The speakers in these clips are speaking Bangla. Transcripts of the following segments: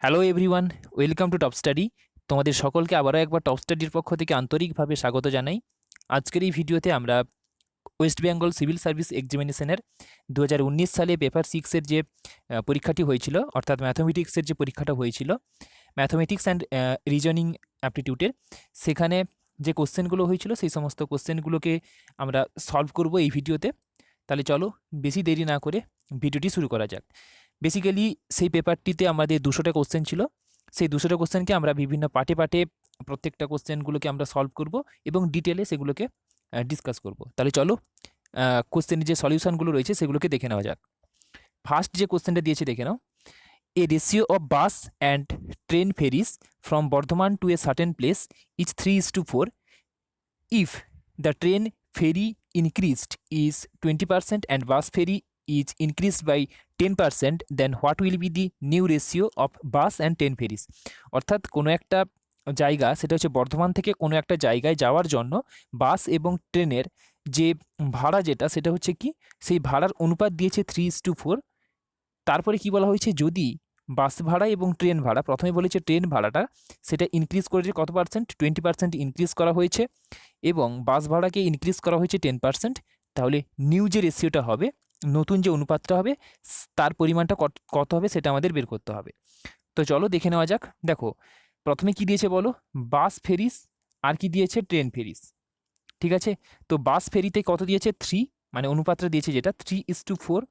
Hello everyone, welcome to top study. তোমাদের সকলকে আবারও একবার টপ স্টাডির পক্ষ থেকে আন্তরিকভাবে স্বাগত জানাই। আজকের এই ভিডিওতে আমরা ওয়েস্ট বেঙ্গল সিভিল সার্ভিস এক্সামিনেশনের 2019 সালে পেপার 6-এর যে পরীক্ষাটি হয়েছিল, অর্থাৎ ম্যাথমেটিক্সের যে পরীক্ষাটা হয়েছিল, ম্যাথমেটিক্স অ্যান্ড রিজনিং অ্যাপটিটিউডের, সেখানে যে কোশ্চেনগুলো হয়েছিল সেই সমস্ত কোশ্চেনগুলোকে আমরা সলভ করব এই ভিডিওতে। তাহলে চলো বেশি দেরি না করে ভিডিওটি শুরু করা যাক। বেসিক্যালি সেই পেপারটিতে আমাদের 200টা কোশ্চেন ছিল। সেই 200টা কোশ্চেনকে আমরা বিভিন্ন পার্টে পার্টে প্রত্যেকটা কোশ্চেনগুলোকে আমরা সলভ করব এবং ডিটেলে সেগুলোকে ডিসকাস করব। তাহলে চলো কোশ্চেনের যে সলিউশনগুলো রয়েছে সেগুলোকে দেখে নেওয়া যাক। ফার্স্ট যে কোশ্চেনটা দিয়েছে দেখে নাও। A ratio of bus and train fares from Bardhaman to a certain place is 3:4. If the train ferry increased is 20% and bus ferry is increased by 10%, then what will be the new ratio of bus and train ferries? অর্থাৎ কোনো একটা জায়গা, সেটা হচ্ছে বর্ধমান থেকে কোনো একটা জায়গায় যাওয়ার জন্য বাস এবং ট্রেনের যে ভাড়া, যেটা সেটা হচ্ছে কি, সেই ভাড়ার অনুপাত দিয়েছে 3:4। তারপরে কি বলা হয়েছে, যদি বাস ভাড়া এবং ট্রেন ভাড়া, প্রথমে বলেছে ট্রেন ভাড়াটা সেটা ইনক্রিজ করেছে কত পার্সেন্ট, 20% ইনক্রিজ করা হয়েছে, এবং বাস ভাড়াকে ইনক্রিজ করা হয়েছে 10%। তাহলে নিউ যে রেশিওটা হবে, নতুন যে অনুপাতটা হবে, তার পরিমাণটা কত হবে সেটা আমাদের বের করতে হবে। তো চলো দেখে নেওয়া যাক। দেখো প্রথমে কি দিয়েছে বলো, বাস ফেরিস, আর কি দিয়েছে, ট্রেন ফেরিস। ঠিক আছে, তো বাস ফেরিতে কত দিয়েছে, 3, মানে অনুপাতটা দিয়েছে যেটা 3:4।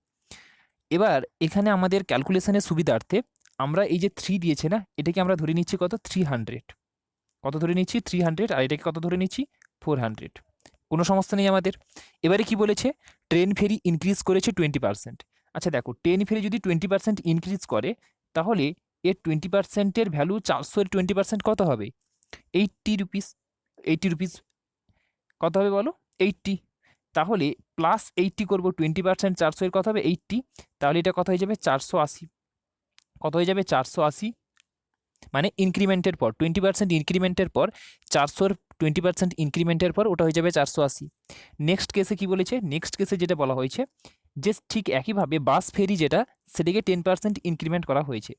এবার এখানে আমাদের ক্যালকুলেশনের সুবিধার্থে আমরা এই যে 3 দিয়েছে না, এটাকে আমরা ধরে নিচ্ছি কত, 300। কত ধরে নিচ্ছি, 300, আর এটাকে কত ধরে নিচ্ছি, 400। কোনো সমস্যা নেই আমাদের। এবারে কি বলেছে, ট্রেন ফেরি ইনক্রিজ করেছে 20%। আচ্ছা দেখো, ট্রেন ফেরি যদি 20% ইনক্রিজ করে, তাহলে এর 20%-এর ভ্যালু 400 এর 20% কত হবে, 80 রুপিস। 80 রুপিস কত হবে বলো, 80। তাহলে প্লাস 80 করবো, 20% 400 এর কত হবে, 80। তাহলে এটা কত হয়ে যাবে, 480। কত হয়ে যাবে, 480। মানে ইনক্রিমেন্টের পর 20% ইনক্রিমেন্টের পর 400-র 20% ইনক্রিমেন্টের পর ওটা হয়ে যাবে 480। নেক্সট কেসে কি বলেছে, নেক্সট কেসে যেটা বলা হয়েছে যে ঠিক একইভাবে বাস ফেরি যেটা, সেটাকে 10% ইনক্রিমেন্ট করা হয়েছে।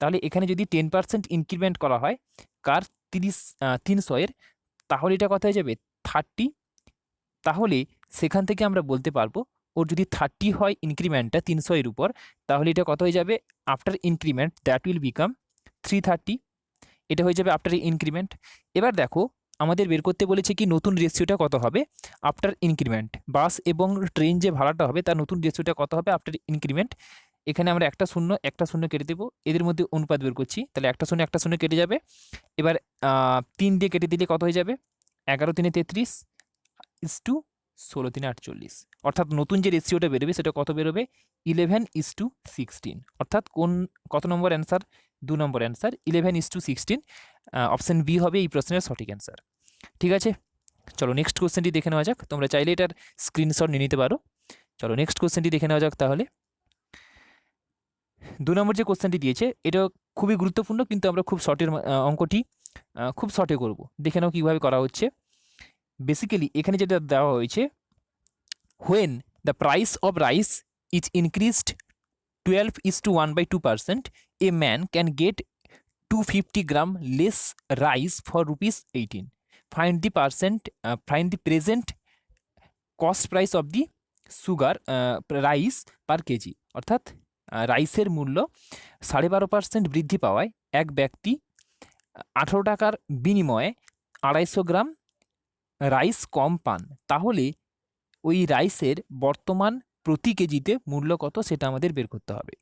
তাহলে এখানে যদি 10% ইনক্রিমেন্ট করা হয় কার, 300-এর, তাহলে এটা কত হয়ে যাবে, 30। তাহলে সেখান থেকে আমরা বলতে পারবো, ওর যদি 30 হয় ইনক্রিমেন্টটা 300-এর উপর, তাহলে এটা কত হয়ে যাবে, after increment that will become 330। এটা হয়ে যাবে আফটার ইনক্রিমেন্ট। এবার দেখো আমাদের বের করতে বলেছে কি, নতুন রেশিওটা কত হবে আফটার ইনক্রিমেন্ট, বাস এবং ট্রেন যে ভাড়াটা হবে তার নতুন রেশিওটা কত হবে আফটার ইনক্রিমেন্ট। এখানে আমরা একটা শূন্য কেটে দেবো, এদের মধ্যে অনুপাত বের করছি, তাহলে একটা শূন্য কেটে যাবে। এবার 3 দিয়ে কেটে দিলে কত হয়ে যাবে, 11-3 33:16-3 48। অর্থাৎ নতুন যে রেশিওটা বেরোবে সেটা কত বেরোবে, 11:16। অর্থাৎ কত নম্বর অ্যান্সার, 2 নম্বর অ্যান্সার, 11:16। অপশন বি হবে এই প্রশ্নের সঠিক অ্যান্সার। ঠিক আছে, চলো নেক্সট কোশ্চেনটি দেখে নেওয়া যাক। তোমরা চাইলে এটার স্ক্রিনশট নিয়ে নিতে পারো। চলো নেক্সট কোশ্চেনটি দেখে নেওয়া যাক। তাহলে 2 নম্বর যে কোশ্চেনটি দিয়েছে এটা খুবই গুরুত্বপূর্ণ, কিন্তু আমরা খুব শর্টের অঙ্কটি খুব শর্টে করব। দেখে নাও কীভাবে করা হচ্ছে। বেসিক্যালি এখানে যেটা দেওয়া হয়েছে, when the price of rice is increased 12:1/2%, a man can get 250 gram less rice for ₹18. Find the present cost price of the sugar rice per kg। অর্থাৎ রাইসের মূল্য 12.5% বৃদ্ধি পাওয়ায় এক ব্যক্তি 18 টাকার বিনিময়ে 250 গ্রাম রাইস কম পান। তাহলে ওই রাইসের বর্তমান প্রতি কেজিতে মূল্য কত সেটা আমাদের বের করতে হবে।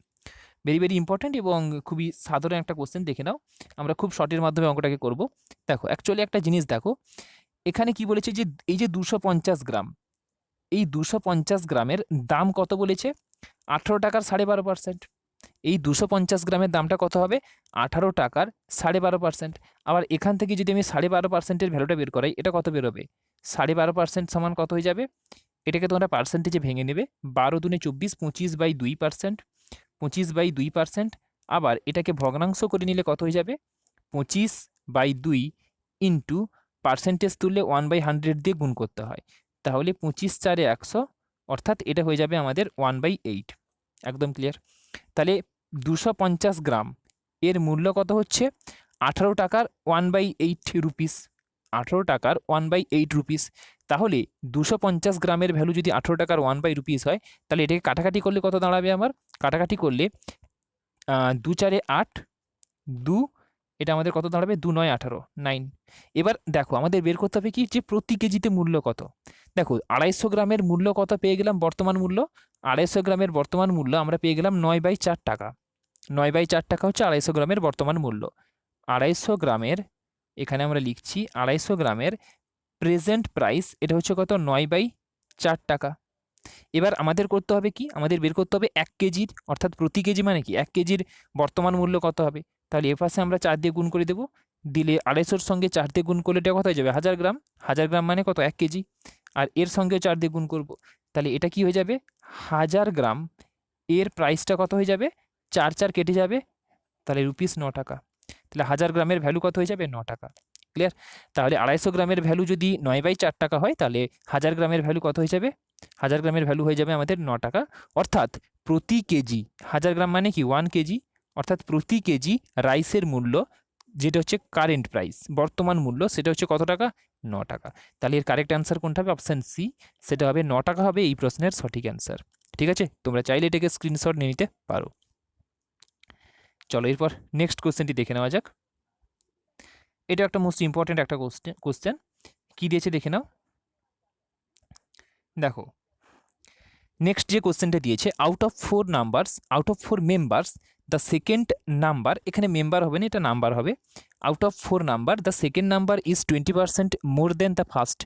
ভেরি ভেরি ইম্পর্ট্যান্ট এবং খুবই সাধারণ একটা কোশ্চেন। দেখে নাও, আমরা খুব শর্টের মাধ্যমে অঙ্কটাকে করব। দেখো অ্যাকচুয়ালি একটা জিনিস দেখো, এখানে কি বলেছে যে এই যে 250 গ্রাম, এই 250 গ্রামের দাম কত বলেছে, 18 টাকার 12.5%। এই 250 গ্রামের দামটা কত হবে, 18 টাকার 12.5%। আবার এখান থেকে যদি আমি 12.5%-এর ভ্যালুটা বের করাই, এটা কত বেরোবে, 12.5% সমান কত হয়ে যাবে, এটাকে তোমরা পার্সেন্টেজে ভেঙে নেবে, 12×2 = 24, 25/2%, 25/2%। আবার এটাকে ভগ্নাংশ করে নিলে কত হয়ে যাবে, 25/2 ইন্টু পার্সেন্টেজ তুললে 1/100 দিয়ে গুণ করতে হয়। তাহলে 25×4=100, অর্থাৎ এটা হয়ে যাবে আমাদের 1/8। একদম ক্লিয়ার। তাহলে 250 গ্রাম এর মূল্য কত হচ্ছে 18 টাকার 1/8 রুপিস, 18 টাকার 1/8 রুপিস। তাহলে 250 গ্রামের ভ্যালু যদি 18 টাকার 1 রুপিস হয়, তাহলে এটাকে কাটাকাটি করলে কত দাঁড়াবে আমার? কাটাকাটি করলে 2 4 8, 2, এটা আমাদের কত দাঁড়াবে? 2 9 18, 9। এবার দেখো আমাদের বের করতে হবে কি, যে প্রতি কেজিতে মূল্য কত। দেখো 250 গ্রামের মূল্য কত পেয়ে গেলাম, বর্তমান মূল্য 250 গ্রামের বর্তমান মূল্য আমরা পেয়ে গেলাম 9/4 টাকা। 9/4 টাকা হচ্ছে 250 গ্রামের বর্তমান মূল্য। 250 গ্রামের, এখানে আমরা লিখছি 250 গ্রামের প্রেজেন্ট প্রাইস, এটা হচ্ছে কত? 9/4 টাকা। এবার আমাদের করতে হবে কি, আমাদের বের করতে হবে 1 কেজির, অর্থাৎ প্রতি কেজি মানে কি 1 কেজির বর্তমান মূল্য কত হবে। তাহলে এ পাশে আমরা 4 দিয়ে গুণ করে দেবো, দিলে 250-র সঙ্গে 4 দিয়ে গুণ করলে এটা কত হয়ে যাবে? 1000 গ্রাম। 1000 গ্রাম মানে কত? 1 কেজি। আর এর সঙ্গে 4 দিয়ে গুণ করব, তাহলে এটা কি হয়ে যাবে? 1000 গ্রাম এর প্রাইসটা কত হয়ে যাবে? 4 4 কেটে যাবে, তাহলে রুপিস 9 টাকা। তাহলে 1000 গ্রামের ভ্যালু কত হয়ে যাবে? 9 টাকা। ক্লিয়ার? তাহলে 250 গ্রামের ভ্যালু যদি 9/4 টাকা হয়, তাহলে 1000 গ্রামের ভ্যালু কত হয়ে যাবে? 1000 গ্রামের ভ্যালু হয়ে যাবে আমাদের 9 টাকা। অর্থাৎ প্রতি কেজি, 1000 গ্রাম মানে কি 1 কেজি, অর্থাৎ প্রতি কেজি রাইসের মূল্য, যেটা হচ্ছে কারেন্ট প্রাইস, বর্তমান মূল্য, সেটা হচ্ছে কত টাকা? 9 টাকা। তাহলে এর কারেক্ট অ্যান্সার কোনটা হবে? অপশান সি, সেটা হবে 9 টাকা হবে এই প্রশ্নের সঠিক অ্যান্সার। ঠিক আছে, তোমরা চাইলে এটাকে স্ক্রিনশট নিয়ে নিতে পারো। চলো এরপর নেক্সট কোশ্চেনটি দেখে নেওয়া যাক। এটা একটা মোস্ট ইম্পর্টেন্ট একটা কোশ্চেন। কি দিয়েছে দেখে নাও। দেখো নেক্সট যে কোশ্চেনটা দিয়েছে, out of 4 members the second number, এখানে মেম্বার হবে না, এটা নাম্বার হবে। Out of 4 number the second number is 20% more than the first,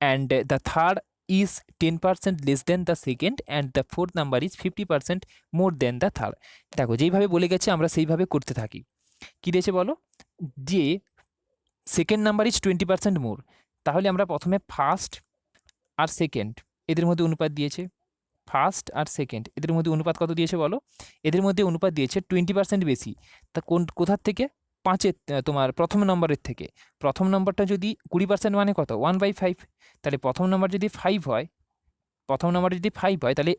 and the third is 10% less than the second, and the fourth number is 50% more than the third. দেখো যেইভাবে বলে গেছে আমরা সেইভাবে করতে থাকি। কী দিয়েছে বলো, যে সেকেন্ড নাম্বার ইজ 20% মোর, তাহলে আমরা প্রথমে ফার্স্ট আর সেকেন্ড এদের মধ্যে অনুপাত দিয়েছে, ফার্স্ট আর সেকেন্ড এদের মধ্যে অনুপাত কত দিয়েছে বলো? এদের মধ্যে অনুপাত দিয়েছে 20% বেশি। তা কোথার থেকে? 5-এর, তোমার প্রথম নম্বরের থেকে। প্রথম নম্বরটা যদি 20% মানে কত? 1/5। তাহলে প্রথম নম্বর যদি 5 হয়, তাহলে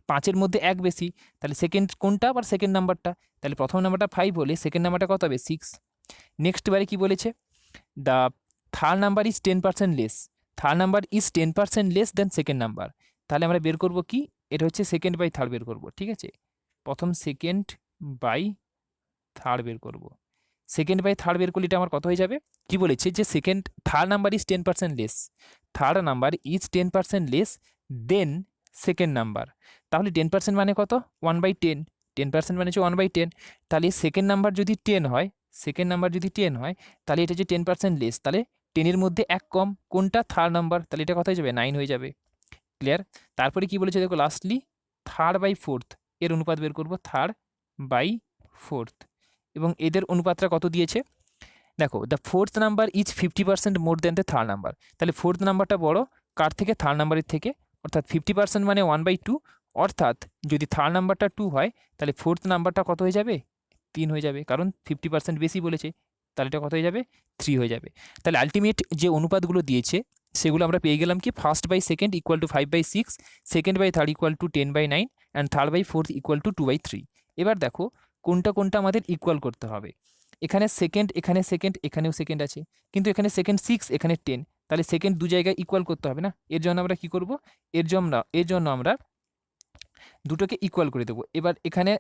5-এর মধ্যে 1 বেশি, তাহলে সেকেন্ড কোনটা? আবার সেকেন্ড নাম্বারটা। তাহলে প্রথম নাম্বারটা 5 হলে সেকেন্ড নাম্বারটা কত হবে? 6। নেক্সট বারে কি বলেছে? The third number is 10% less, third number is 10% less than second number. তাহলে আমরা বের করব কি, এটা হচ্ছে সেকেন্ড বাই থার্ড বের করব। ঠিক আছে, প্রথম সেকেন্ড বাই থার্ড বের করব। সেকেন্ড বাই থার্ড বের করলে এটা আমার কত হয়ে যাবে? কি বলেছে, যে third number is 10% less, third number is 10% less than second number. তাহলে 10% মানে কত? 1/10। 10% মানে হচ্ছে 1/10। তাহলে সেকেন্ড নাম্বার যদি 10 হয়, তাহলে এটা যে 10% লেস, তাহলে 10-এর মধ্যে 1 কম, কোনটা? Third number. তাহলে এটা কত হয়ে যাবে? 9 হয়ে যাবে। ক্লিয়ার? তারপরে কি বলেছে দেখো, লাস্টলি থার্ড বাই ফোর্থ এর অনুপাত বের করব, থার্ড বাই ফোর্থ, এবং এদের অনুপাতটা কত দিয়েছে দেখো, the fourth number is 50% more than the third number. তাহলে ফোর্থ নাম্বারটা বড় কার থেকে? থার্ড নাম্বারের থেকে, অর্থাৎ 50% মানে 1/2, অর্থাৎ যদি থার্ড নাম্বারটা 2 হয়, তাহলে ফোর্থ নাম্বারটা কত হয়ে যাবে? 3 হয়ে যাবে, কারণ 50% বেশি বলেছে। তাহলে এটা কত হয়ে যাবে? 3 হয়ে যাবে। তাহলে আলটিমেট যে অনুপাতগুলো দিয়েছে সেগুলো আমরা পেয়ে গেলাম কি, first by second equal to 5/6, second by third equal to 10/9, and third by fourth equal to 2/3। এবার দেখো কোনটা কোনটা আমাদের ইকুয়াল করতে হবে। এখানে সেকেন্ড, এখানে সেকেন্ড, এখানেও সেকেন্ড আছে, কিন্তু এখানে সেকেন্ড 6, এখানে 10, তাহলে সেকেন্ড দু জায়গায় ইকুয়াল করতে হবে না। এর জন্য আমরা কি করব, এর জন্য আমরা দুটোকে ইকুয়াল করে দেবো। এবার এখানে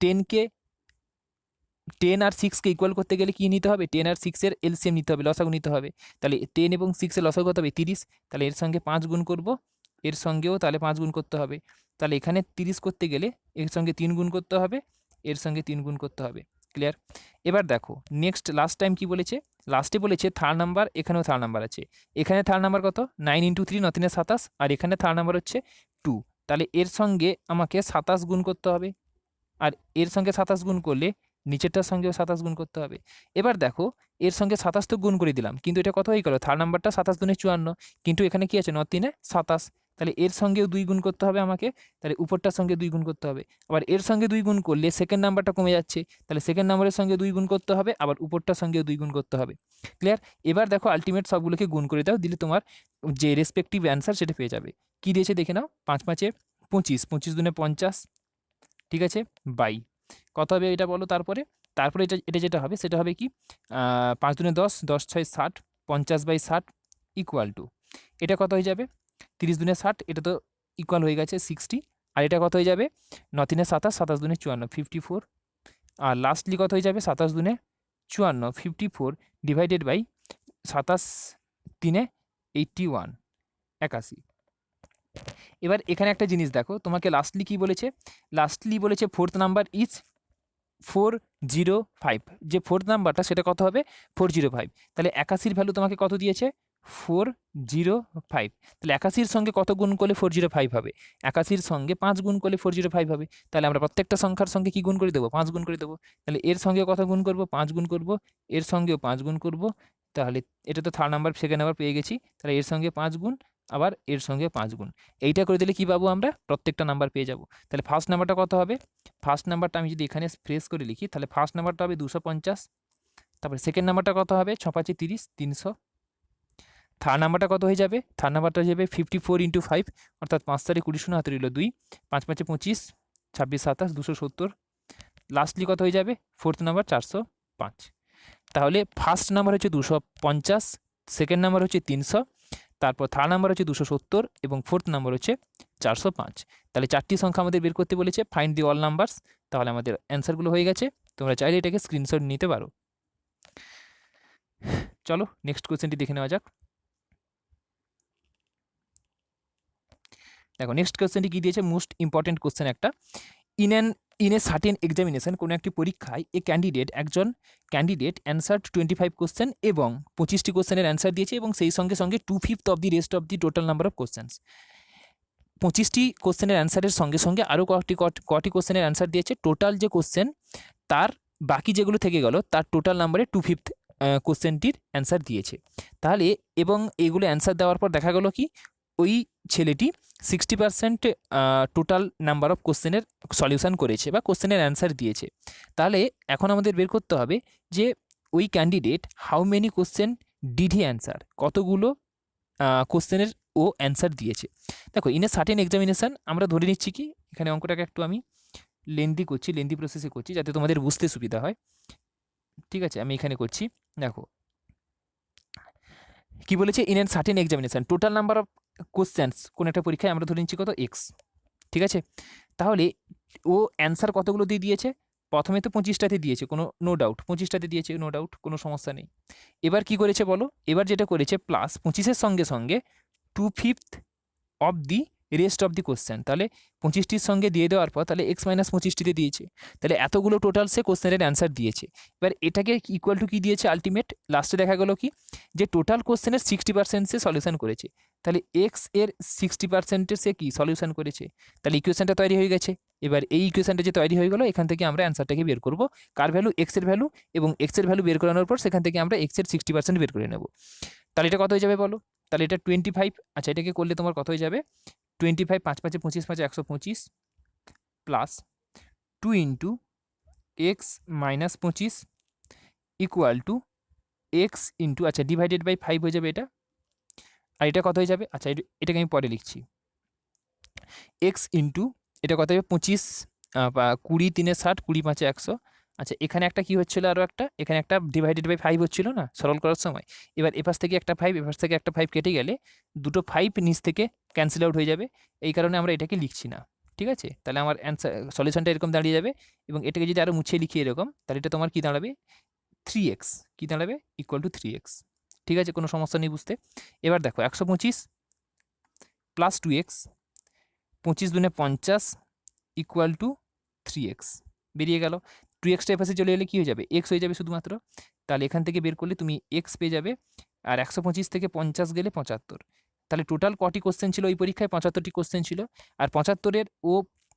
10 আর 6কে ইকুয়াল করতে গেলে কি নিতে হবে? 10 আর 6-এর এলসিএম নিতে হবে, লসাগু নিতে হবে। তাহলে 10 এবং 6-এর লসাগু কত হবে? 30। তাহলে এর সঙ্গে 5 গুণ করব, এর সঙ্গেও তাহলে 5 গুণ করতে হবে। তাহলে এখানে 30 করতে গেলে এর সঙ্গে 3 গুণ করতে হবে, এর সঙ্গে 3 গুণ করতে হবে। ক্লিয়ার? এবার দেখো নেক্সট লাস্ট টাইম কি বলেছে, লাস্টে বলেছে থার্ড নাম্বার, এখানেও থার্ড নাম্বার আছে। এখানে থার্ড নাম্বার কত? 9 × 3 9 × 27, আর এখানে থার্ড নাম্বার হচ্ছে 2। তাহলে এর সঙ্গে আমাকে 27 গুণ করতে হবে, আর এর সঙ্গে 27 গুণ করলে নিচেরটার সঙ্গেও 27 গুণ করতে হবে। এবার দেখো এর সঙ্গে 27 তো গুণ করে দিলাম, কিন্তু এটা কত হয়ে গেল? থার্ড নাম্বারটা 27 দুনে 54, কিন্তু এখানে কি আছে? 9 × 3 = 27। তাহলে এর সঙ্গেও 2 গুণ করতে হবে আমাকে, তাহলে উপরটার সঙ্গে 2 গুণ করতে হবে। আবার এর সঙ্গে 2 গুণ করলে সেকেন্ড নাম্বারটা কমে যাচ্ছে, তাহলে সেকেন্ড নাম্বারের সঙ্গে 2 গুণ করতে হবে, আবার উপরটার সঙ্গেও 2 গুণ করতে হবে। ক্লিয়ার? এবার দেখো আলটিমেট সবগুলোকে গুণ করে দাও, দিলে তোমার যে রেসপেক্টিভ অ্যান্সার সেটা পেয়ে যাবে। কি দিয়েছে দেখে নাও, 5 × 5 = 25, 25 দুনে 50, ঠিক আছে, বাই কত হবে এটা বলো। তারপরে তারপরে এটা যেটা হবে সেটা হবে কি 5 দুনে 10, 10 6 60, 50/60 ইকুয়াল টু এটা কত হয়ে যাবে 30 দুনে 60, এটা তো ইকুয়াল হয়ে গেছে 60, আর এটা কত হয়ে যাবে 9 3 27, 27 দুনে 54, 54, আর লাস্টলি কত হয়ে যাবে 27 দুনে 54, 54 ডিভাইডেড বাই 27 3 81, 81। এবার এখানে একটা জিনিস দেখো, তোমাকে লাস্টলি কি বলেছে, লাস্টলি বলেছে ফোর্থ নাম্বার ইজ 405, যে ফোর্থ নাম্বারটা সেটা কত হবে 405। তাহলে 81-র ভ্যালু তোমাকে কত দিয়েছে 405। তাহলে 81-র সঙ্গে কত গুণ করলে 405 হবে, 81-র সঙ্গে 5 গুণ করলে 405 হবে। তাহলে আমরা প্রত্যেকটা সংখ্যার সঙ্গে কি গুণ করে দেবো 5 গুণ করে দেবো। তাহলে এর সঙ্গে কত গুণ করব 5 গুণ করব, এর সঙ্গেও 5 গুণ করব। তাহলে এটা তো থার্ড নাম্বার সেকেন্ড নাম্বার পেয়ে গেছি, তাহলে এর সঙ্গে 5 গুণ, আবার এর সঙ্গে 5 গুণ, এইটা করে দিলে কি পাবো আমরা প্রত্যেকটা নাম্বার পেয়ে যাব। তাহলে ফার্স্ট নাম্বারটা কত হবে, ফার্স্ট নাম্বারটা আমি যদি এখানে প্রেস করে লিখি তাহলে ফার্স্ট নাম্বারটা হবে 250, তারপরে সেকেন্ড নাম্বারটা কত হবে 6 5 30, 300, থার্ড নাম্বারটা কত হয়ে যাবে, থার্ড নাম্বারটা হয়ে যাবে 54 × 5, অর্থাৎ 5 তারিখ 20 শূন্য হাতে রইল 2, 5 5 25, 26 27, 270, লাস্টলি কত হয়ে যাবে ফোর্থ নাম্বার 405। তাহলে ফার্স্ট নাম্বার হচ্ছে 250, সেকেন্ড নাম্বার হচ্ছে 300, তারপর থার্ড নাম্বার হচ্ছে 270 এবং ফোর্থ নাম্বার হচ্ছে 405। তাহলে 4টি সংখ্যা আমাদের বের করতে বলেছে, ফাইন্ড দি অল নাম্বারস। তাহলে আমাদের অ্যান্সারগুলো হয়ে গেছে, তোমরা চাইলে এটাকে স্ক্রিনশট নিতে পারো। চলো নেক্সট কোয়েশ্চেনটি দেখে নেওয়া যাক। দেখো নেক্সট কোয়েশ্চেনটি কি দিয়েছে, মোস্ট ইম্পর্টেন্ট কোয়েশ্চেন একটা। ইন এ সার্টেন এক্সামিনেশন, কোনো একটি পরীক্ষায় একজন ক্যান্ডিডেট অ্যান্সার 25 কোশ্চেন এবং 25টি কোশ্চেনের অ্যান্সার দিয়েছে এবং সেই সঙ্গে সঙ্গে 2/5 of the rest of the total number of questions. 25টি কোশ্চেনের অ্যান্সারের সঙ্গে সঙ্গে আরও কটি কোশ্চেনের অ্যান্সার দিয়েছে, টোটাল যে কোশ্চেন তার বাকি যেগুলো থেকে গেল তার টোটাল নাম্বারে 2/5 কোশ্চেনটির অ্যান্সার দিয়েছে। তাহলে এবং এগুলো অ্যান্সার দেওয়ার পর দেখা গেল কি ওই ছেলেটি 60% টোটাল নাম্বার অফ কোশ্চেনের সলিউশন করেছে বা কোশ্চেনের অ্যান্সার দিয়েছে। তাহলে এখন আমাদের বের করতে হবে যে ওই candidate how many question did he answer, কতগুলো কোশ্চেনের ও অ্যান্সার দিয়েছে। দেখো ইন এ সার্টেন এক্সামিনেশান আমরা ধরে নিচ্ছি কি, এখানে অঙ্কটাকে একটু আমি লেন্দি প্রসেসে করছি যাতে তোমাদের বুঝতে সুবিধা হয়। ঠিক আছে, আমি এখানে করছি। দেখো কি বলেছে, in an certain examination total number of questions কোন একটা পরীক্ষায় আমরা ধরে নিচ্ছি কত এক্স। ঠিক আছে, তাহলে ও অ্যান্সার কতগুলো দিয়ে দিয়েছে, প্রথমে তো 25টাতে দিয়েছে, কোনো নো ডাউট 25টাতে দিয়েছে, নো ডাউট, কোনো সমস্যা নেই। এবার কি করেছে বলো, এবার যেটা করেছে প্লাস 25-এর সঙ্গে সঙ্গে 2/5 of the rest of the question. তাহলে 25টির সঙ্গে দিয়ে দেওয়ার পর তাহলে x - 25টিতে দিয়েছে, তাহলে এতগুলো টোটাল সে কোশ্চেনের অ্যান্সার দিয়েছে। এবার এটাকে ইকুয়াল টু কি দিয়েছে, আলটিমেট লাস্টে দেখা গেল কি যে টোটাল কোশ্চেনের 60% সে সলিউশন করেছে। তাহলে এক্স এর 60%-এর সে কি সলিউশন করেছে, তাহলে ইকুয়েশনটা তৈরি হয়ে গেছে। এবার এই ইকুয়েশনটা যে তৈরি হয়ে গেল, এখান থেকে আমরা অ্যান্সারটাকে বের করব, কার ভ্যালু এক্সের ভ্যালু, এবং এক্সের ভ্যালু বের করানোর পর সেখান থেকে আমরা এক্সের 60% বের করে নেব। তাহলে এটা কত হয়ে যাবে বলো, তাহলে এটা 25, আচ্ছা এটাকে করলে তোমার কত হয়ে যাবে 25, 5 5 25 5 125 plus 2 × x - 25 equal to x into, আচ্ছা ডিভাইডেড বাই 5 হয়ে যাবে এটা, আর এটা কত হয়ে যাবে, আচ্ছা এটাকে আমি পরে লিখছি, এক্স ইন্টু এটা কত হবে 25 20 3 60 20 5 100। আচ্ছা এখানে একটা কি হচ্ছিল, আরও একটা এখানে একটা ডিভাইডেড বাই 5 হচ্ছিল না সরল করার সময়, এবার এপাশ থেকে একটা 5 এপাশ থেকে একটা 5 কেটে গেলে দুটো 5 নিচ থেকে ক্যান্সেল আউট হয়ে যাবে, এই কারণে আমরা এটাকে লিখছি না। ঠিক আছে, তাহলে আমার অ্যান্সার সলিউশনটা এরকম দাঁড়িয়ে যাবে, এবং এটাকে যদি আরও মুছিয়ে লিখি এরকম, তাহলে এটা তোমার কি দাঁড়াবে 3x, কি দাঁড়াবে ইকুয়াল টু 3x। ঠিক আছে, কোনো সমস্যা নেই বুঝতে। এবার দেখো 125 plus 2x, 25 দুনে 50 equal to 3x বেরিয়ে গেল। 2xটা এপাশে চলে এলে কী হয়ে যাবে, x হয়ে যাবে শুধুমাত্র। তাহলে এখান থেকে বের করলে তুমি x পেয়ে যাবে, আর 125 থেকে 50 গেলে 75। তাহলে টোটাল কটি কোশ্চেন ছিল ওই পরীক্ষায়, 75টি কোশ্চেন ছিল। আর 75-এর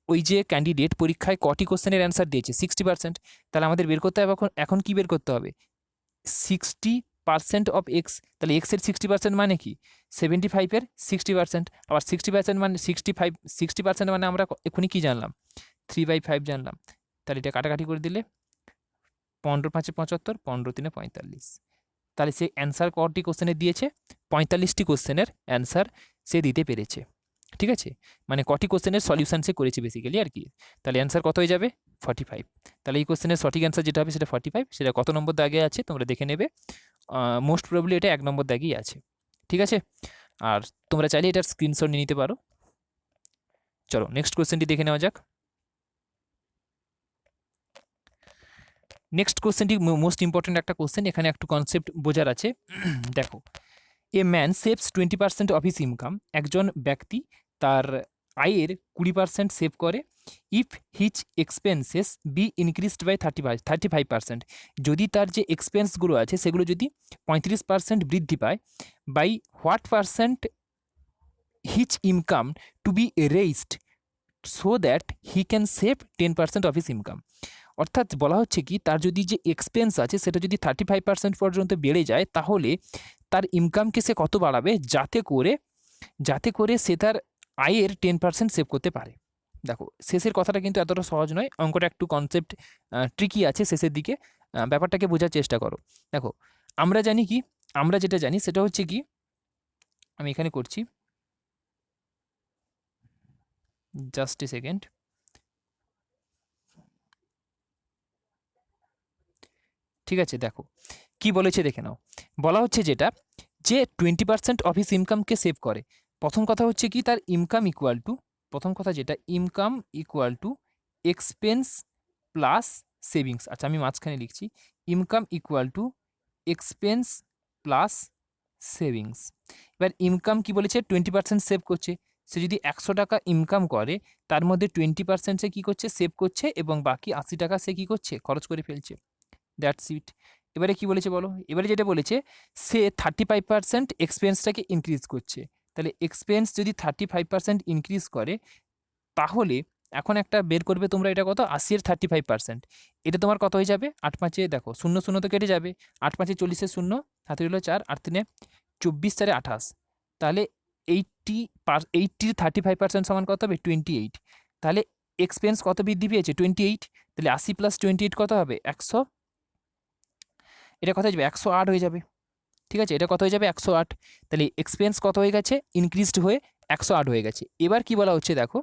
ওই যে ক্যান্ডিডেট পরীক্ষায় কটি কোশ্চেনের অ্যান্সার দিয়েছে 60%। তাহলে আমাদের বের করতে হবে এখন কি বের করতে হবে 60% অফ এক্স। তাহলে এক্সের 60% মানে কি 75-এর 60%, আবার 60% মানে 60% মানে আমরা এখনই কি জানলাম 3/5 জানলাম। তাহলে এটা কাটাকাটি করে দিলে 15 × 5 = 75, 15 × 3 = 45। তাহলে সে অ্যান্সার কটি কোশ্চেনের দিয়েছে 45টি কোশ্চেনের অ্যান্সার সে দিতে পেরেছে। ঠিক আছে, মানে কটি কোশ্চেনের সলিউশন সে করেছে বেসিক্যালি আর কি। তাহলে অ্যান্সার কত হয়ে যাবে 45। তাহলে এই কোশ্চেনের সঠিক অ্যান্সার যেটা হবে সেটা 45। সেটা কত নম্বর দাগে আছে তোমরা দেখে নেবে। মোস্ট প্রবাবলি এটা 1 নম্বর দাগেই আছে। ঠিক আছে, আর তোমরা চাইলে এটার স্ক্রিনশট নিয়ে নিতে পারো। চলো নেক্সট কোশ্চেনটি দেখে নেওয়া যাক। নেক্সট কোশ্চেনটি মোস্ট ইম্পর্টেন্ট একটা কোশ্চেন, এখানে একটু কনসেপ্ট বোঝার আছে। দেখো, a man saves 20% of his income. একজন ব্যক্তি তার আয়ের 20% সেভ করে। If his expenses be increased by 35%, যদি তার যে এক্সপেন্সগুলো আছে সেগুলো যদি 35% বৃদ্ধি পায়, by what percent his income to be raised so that he can save 10% of his income. অর্থাৎ বলা হচ্ছে কি, তার যদি যে এক্সপেন্স আছে সেটা যদি 35% পর্যন্ত বেড়ে যায়, তাহলে তার ইনকামকে সে কত বাড়াবে যাতে করে সে তার আয়ের 10% সেভ করতে পারে। দেখো, শেষের কথাটা কিন্তু এতটা সহজ নয়, অঙ্কটা একটু কনসেপ্ট ট্রিকি আছে শেষের দিকে। ব্যাপারটাকে বোঝার চেষ্টা করো। দেখো, আমরা যেটা জানি সেটা হচ্ছে কি, আমি এখানে করছি, জাস্ট এ সেকেন্ড। ঠিক আছে, দেখো কি বলেছে দেখে নাও। বলা হচ্ছে যেটা, যে 20% অফ হিস ইনকামকে সেভ করে। প্রথম কথা হচ্ছে কি, তার ইনকাম ইকুয়াল টু, প্রথম কথা যেটা, income equal to expense plus savings. আচ্ছা, আমি মাঝখানে লিখছি, income equal to expense plus savings. এবার ইনকাম কি বলেছে, 20% সেভ করছে। সে যদি 100 টাকা ইনকাম করে, তার মধ্যে 20% সে কী করছে, সেভ করছে, এবং বাকি 80 টাকা সে কী করছে, খরচ করে ফেলছে। That's it. এবারে কি বলেছে বলো, এবারে যেটা বলেছে, সে 35% এক্সপেন্সটাকে ইনক্রিজ করছে। তাহলে এক্সপেন্স যদি 35% ইনক্রিজ করে, তাহলে এখন একটা বের করবে তোমরা, এটা কত, 80 এর 35%, এটা তোমার কত হয়ে যাবে, 8 5-এ দেখো 0 0 তো কেটে যাবে, 8 5-এ 40 এর 0, হাতে হলো 4, 8 3-এ 24, 4-এ 28। তাহলে 80-র 35% সমান কত হবে, 28। তাহলে এক্সপেন্স কত বৃদ্ধি পেয়েছে, 28। তাহলে 80 + 28 কত হবে, 100। এটা কত হয়ে যাবে, 108 হয়ে যাবে। ঠিক আছে, এটা কত হয়ে যাবে, 108। তাহলে এক্সপেন্স কত হয়ে গেছে, ইনক্রিজড হয়ে 108 হয়ে গেছে। এবার কি বলা হচ্ছে দেখো,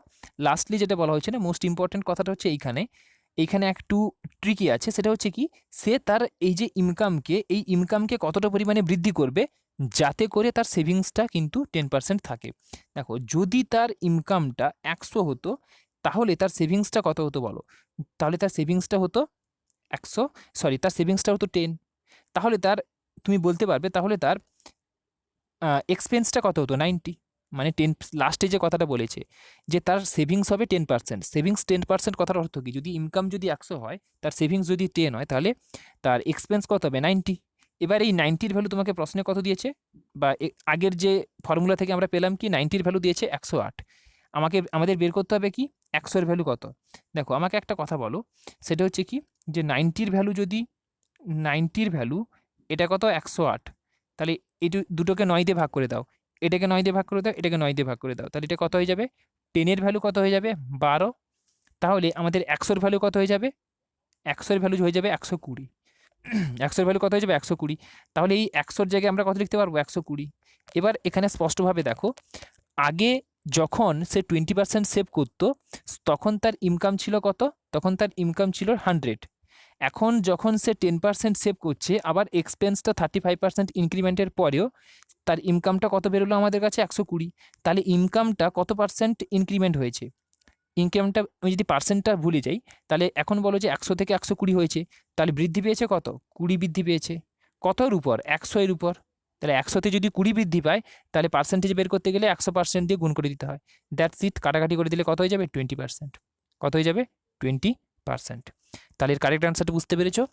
লাস্টলি যেটা বলা হচ্ছে না, মোস্ট ইম্পর্টেন্ট কথাটা হচ্ছে এইখানে একটু ট্রিকি আছে। সেটা হচ্ছে কি, সে তার এই যে ইনকামকে কতটা পরিমাণে বৃদ্ধি করবে যাতে করে তার সেভিংসটা কিন্তু 10% থাকে। দেখো, যদি তার ইনকামটা 100 হতো, তাহলে তার সেভিংসটা কত হতো বলো, তাহলে তার সেভিংসটা হতো 10। তাহলে তুমি বলতে পারবে, তাহলে তার এক্সপেন্সটা কত হতো, 90। মানে 10, লাস্টে যে কথাটা বলেছে যে তার সেভিংস হবে 10%। সেভিংস 10% কথার অর্থ কি, যদি ইনকাম যদি 100 হয়, তার সেভিংস যদি 10 হয়, তাহলে তার এক্সপেন্স কত হবে, 90। এবার এই 90-র ভ্যালু তোমাকে প্রশ্নে কত দিয়েছে, বা আগের যে ফর্মুলা থেকে আমরা পেলাম কি, 90-র ভ্যালু দিয়েছে 108। আমাদের বের করতে হবে কি, 100-এর ভ্যালু কত। দেখো, আমাকে একটা কথা বলো, সেটা হচ্ছে কি, যে 90-র ভ্যালু এটা কত, 108। তাহলে এই দুটোকে 9 দিয়ে ভাগ করে দাও, এটাকে 9 দিয়ে ভাগ করে দাও, এটাকে 9 দিয়ে ভাগ করে দাও, তাহলে এটা কত হয়ে যাবে, 10-এর ভ্যালু কত হয়ে যাবে, 12। তাহলে আমাদের 100-এর ভ্যালু কত হয়ে যাবে, 100-এর ভ্যালু হয়ে যাবে 120। 100-এর ভ্যালু কত হয়ে যাবে, 120। তাহলে এই 100-র জায়গায় আমরা কত লিখতে পারবো, 120। এবার এখানে স্পষ্টভাবে দেখো, আগে যখন সে 20% সেভ করতো, তখন তার ইনকাম ছিল কত, তখন তার ইনকাম ছিল 100। এখন যখন সে 10% সেভ করছে, আবার এক্সপেন্সটা 35% ইনক্রিমেন্টের পরেও তার ইনকামটা কত বেরোলো আমাদের কাছে, 120। তাহলে ইনকামটা কত পার্সেন্ট ইনক্রিমেন্ট হয়েছে, ইনকামটা আমি যদি পার্সেন্টটা ভুলে যাই, তাহলে এখন বলো যে 100 থেকে 120 হয়েছে, তাহলে বৃদ্ধি পেয়েছে কত, 20 বৃদ্ধি পেয়েছে। কতর উপর, 100-এর উপর। তাহলে 100-তে যদি 20 বৃদ্ধি পায়, তাহলে পার্সেন্টেজ বের করতে গেলে 100% দিয়ে গুণ করে দিতে হয়। দ্যাটস ইট, কাটাকাটি করে দিলে কত হয়ে যাবে, 20%। কত হয়ে যাবে, 20%। তাহলে এর কারেক্ট অ্যান্সারটা বুঝতে পেরেছো,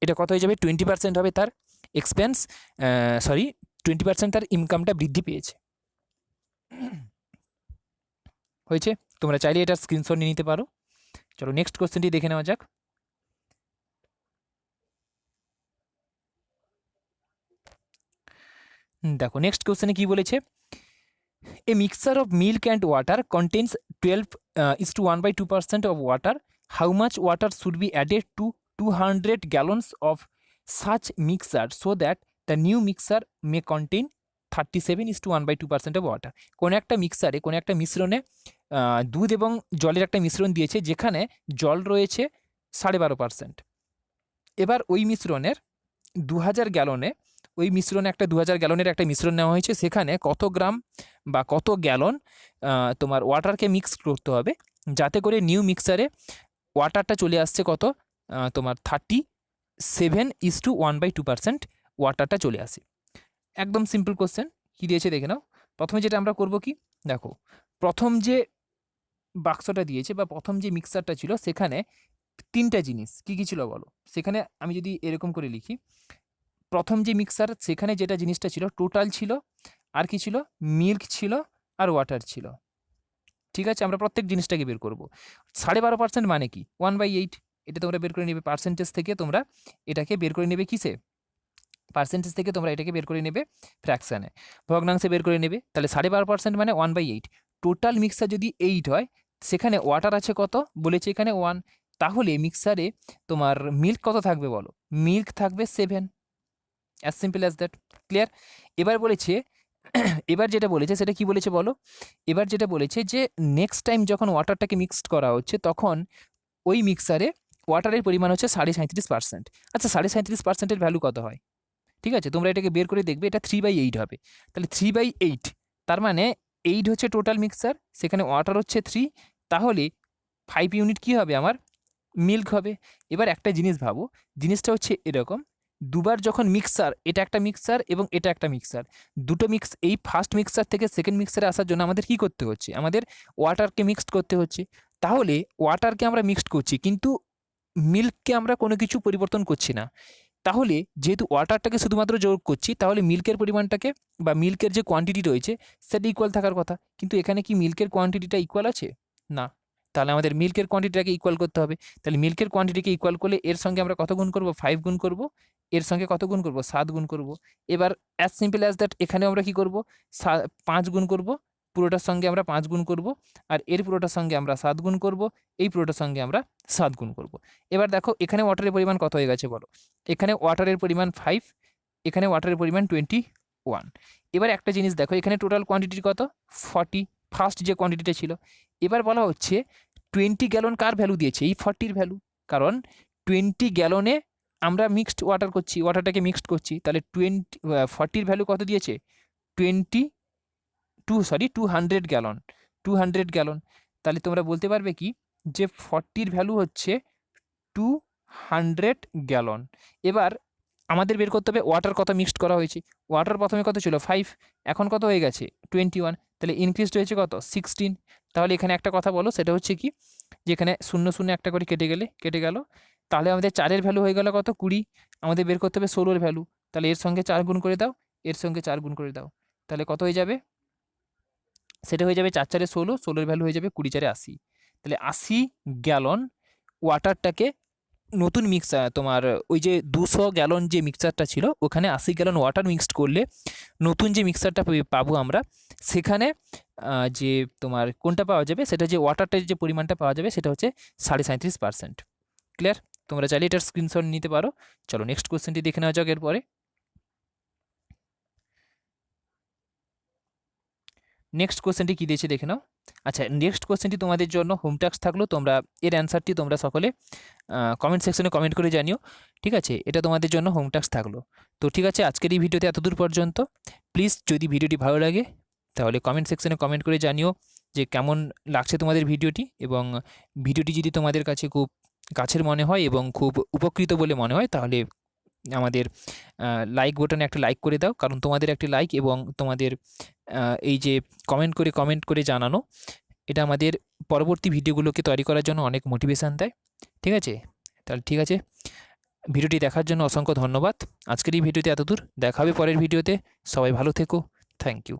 এটা কত হয়ে যাবে, 20% হবে তার এক্সপেন্স, 20% তার ইনকামটা বৃদ্ধি পেয়েছে। হয়েছে, তোমরা চাইলে এটার স্ক্রিনশট নিয়ে নিতে পারো। চলো নেক্সট কোশ্চেনটি দেখে নেওয়া যাক। দেখো, নেক্সট কোশ্চেনে কি বলেছে, a mixture of milk and water contains 12:1/2% of water. How much water should be added to 200 gallons of such mixer so that the new mixer may contain 37:1/2% of water. কোনো একটা মিশ্রণে দুধ এবং জলের একটা মিশ্রণ দিয়েছে, যেখানে জল রয়েছে 12.5%। এবার ওই মিশ্রণের 2000 গ্যালনে ওই মিশ্রণে একটা 2000 গ্যালনের একটা মিশ্রণ নেওয়া হয়েছে, সেখানে কত গ্রাম বা কত গ্যালন তোমার ওয়াটারকে মিক্স করতে হবে যাতে করে নিউ মিক্সারে ওয়াটারটা চলে আসছে কত তোমার 37:1/2% ওয়াটারটা চলে আসে। একদম সিম্পল কোশ্চেন। কী দিয়েছে দেখে নাও। প্রথমে যেটা আমরা করব কি, দেখো প্রথম যে বাক্সটা দিয়েছে বা প্রথম যে মিক্সারটা ছিল সেখানে 3টা জিনিস কী কী ছিল বলো। সেখানে আমি যদি এরকম করে লিখি, প্রথম যে মিক্সার সেখানে যেটা জিনিসটা ছিল টোটাল ছিল, আর কি ছিল, মিল্ক ছিল আর ওয়াটার ছিল। ঠিক আছে, আমরা প্রত্যেক জিনিসটাকে বের করব। 12.5% মানে কি 1/8, এটা তোমরা বের করে নেবে পার্সেন্টেজ থেকে, তোমরা এটাকে বের করে নেবে কিসে, পার্সেন্টেজ থেকে তোমরা এটাকে বের করে নেবে ফ্র্যাকশানে, ভগ্নাংশে বের করে নেবে। তাহলে 12.5% মানে 1/8। টোটাল মিক্সার যদি 8 হয়, সেখানে ওয়াটার আছে কত বলেছে এখানে 1, তাহলে মিক্সারে তোমার মিল্ক কত থাকবে বলো, মিল্ক থাকবে 7। As simple as that. Clear? এবার বলেছে এবার যেটা বলেছে সেটা কি বলেছে বলো। এবার যেটা বলেছে যে নেক্সট টাইম যখন ওয়াটারটাকে মিক্সড করা হচ্ছে তখন ওই মিক্সারে ওয়াটারের পরিমাণ হচ্ছে 37.5%। আচ্ছা 37%-এর ভ্যালু কত হয়? ঠিক আছে, তোমরা এটাকে বের করে দেখবে, এটা 3/8 হবে। তাহলে 3/8 তার মানে 8 হচ্ছে টোটাল মিক্সার, সেখানে ওয়াটার হচ্ছে 3, তাহলে 5 ইউনিট কী হবে আমার, মিল্ক হবে। এবার একটা জিনিস ভাবো, জিনিসটা হচ্ছে এরকম, দুবার যখন মিক্সার, এটা একটা মিক্সার এবং এটা একটা মিক্সার, দুটো এই ফার্স্ট মিক্সার থেকে সেকেন্ড মিক্সারে আসার জন্য আমাদের কি করতে হচ্ছে, আমাদের ওয়াটারকে মিক্সড করতে হচ্ছে। তাহলে ওয়াটারকে আমরা মিক্সড করছি কিন্তু মিল্ককে আমরা কোনো কিছু পরিবর্তন করছি না। তাহলে যেহেতু ওয়াটারটাকে শুধুমাত্র যোগ করছি, তাহলে মিল্কের পরিমাণটাকে বা মিল্কের যে কোয়ান্টিটি রয়েছে সেটা ইকুয়াল থাকার কথা, কিন্তু এখানে কি মিল্কের কোয়ান্টিটিটা ইকুয়াল আছে? না। তাহলে আমাদের মিল্কের কোয়ান্টিটিটাকে ইকুয়াল করতে হবে। তাহলে মিল্কের কোয়ান্টিটিকে ইকুয়াল করলে এর সঙ্গে আমরা কত গুণ করব, 5 গুণ করব, এর সঙ্গে কত গুণ করব, 7 গুণ করব। এবার অ্যাজ সিম্পল অ্যাজ দ্যাট, এখানেও আমরা কি করব, 5 গুণ করব, পুরোটার সঙ্গে আমরা 5 গুণ করব, আর এর পুরোটার সঙ্গে আমরা 7 গুণ করব, এই পুরোটার সঙ্গে আমরা 7 গুণ করব। এবার দেখো এখানে ওয়াটারের পরিমাণ কত হয়ে গেছে বলো, এখানে ওয়াটারের পরিমাণ 5, এখানে ওয়াটারের পরিমাণ 21। এবার একটা জিনিস দেখো, এখানে টোটাল কোয়ান্টিটি কত, 40, ফার্স্ট যে কোয়ান্টিটিটা ছিল। এবার বলা হচ্ছে 20 গ্যালন কার ভ্যালু দিয়েছে, এই 40-র ভ্যালু, কারণ 20 গ্যালনে আমরা মিক্সড ওয়াটার করছি, ওয়াটারটাকে মিক্সড করছি, তাহলে 40-র ভ্যালু কত দিয়েছে, 200 গ্যালন, 200 গ্যালন। তাহলে তোমরা বলতে পারবে কি যে 40-র ভ্যালু হচ্ছে 200 গ্যালন। এবার আমাদের বের করতে হবে ওয়াটার কত মিক্সড করা হয়েছে। ওয়াটার প্রথমে কত ছিল 5, এখন কত হয়ে গেছে 21, তাহলে ইনক্রিজড হয়েছে কত 16। তাহলে এখানে একটা কথা বলো, সেটা হচ্ছে কি, যেখানে 0 0 একটা করে কেটে গেল, তাহলে আমাদের 4-এর ভ্যালু হয়ে গেল কত, 20। আমাদের বের করতে হবে 16-র ভ্যালু, তাহলে এর সঙ্গে 4 গুণ করে দাও, এর সঙ্গে 4 গুণ করে দাও, তাহলে কত হয়ে যাবে, সেটা হয়ে যাবে 4 4-এ 16, 16-এর ভ্যালু হয়ে যাবে 20 4-এ 80। তাহলে 80 গ্যালন ওয়াটারটাকে নতুন মিক্সার, তোমার ওই যে 200 গ্যালন যে মিক্সারটা ছিল ওখানে 80 গ্যালন ওয়াটার মিক্সড করলে নতুন যে মিক্সারটা পাবো আমরা, সেখানে যে তোমার কোনটা পাওয়া যাবে, সেটা যে ওয়াটারটার যে পরিমাণটা পাওয়া যাবে সেটা হচ্ছে 37.5%। ক্লিয়ার? তোমরা চাইলে এটার স্ক্রিনশট নিতে পারো। চলো নেক্সট কোশ্চেনটি দেখে নেওয়া যাক। এরপরে নেক্সট কোশ্চেনটি কী দিয়েছে দেখে নাও। আচ্ছা, নেক্সট কোশ্চেনটি তোমাদের জন্য হোম টাস্ক থাকলো, তোমরা এর অ্যান্সারটি তোমরা সকলে কমেন্ট সেকশনে কমেন্ট করে জানিও। ঠিক আছে, এটা তোমাদের জন্য হোম টাস্ক থাকলো। তো ঠিক আছে, আজকের এই ভিডিওতে এতদূর পর্যন্ত। প্লিজ যদি ভিডিওটি ভালো লাগে তাহলে কমেন্ট সেকশনে কমেন্ট করে জানিও যে কেমন লাগছে তোমাদের ভিডিওটি, এবং ভিডিওটি যদি তোমাদের কাছে খুব কাছের মনে হয় এবং খুব উপকৃত বলে মনে হয় তাহলে আমাদের লাইক বাটনে একটা লাইক করে দাও, কারণ তোমাদের একটি লাইক এবং তোমাদের এই যে কমেন্ট করে জানানো, এটা আমাদের পরবর্তী ভিডিওগুলোকে তৈরি করার জন্য অনেক মোটিভেশান দেয়। ঠিক আছে, তাহলে ঠিক আছে, ভিডিওটি দেখার জন্য অসংখ্য ধন্যবাদ। আজকের এই ভিডিওতে এতদূর, দেখা হবে পরের ভিডিওতে। সবাই ভালো থেকো। Thank you.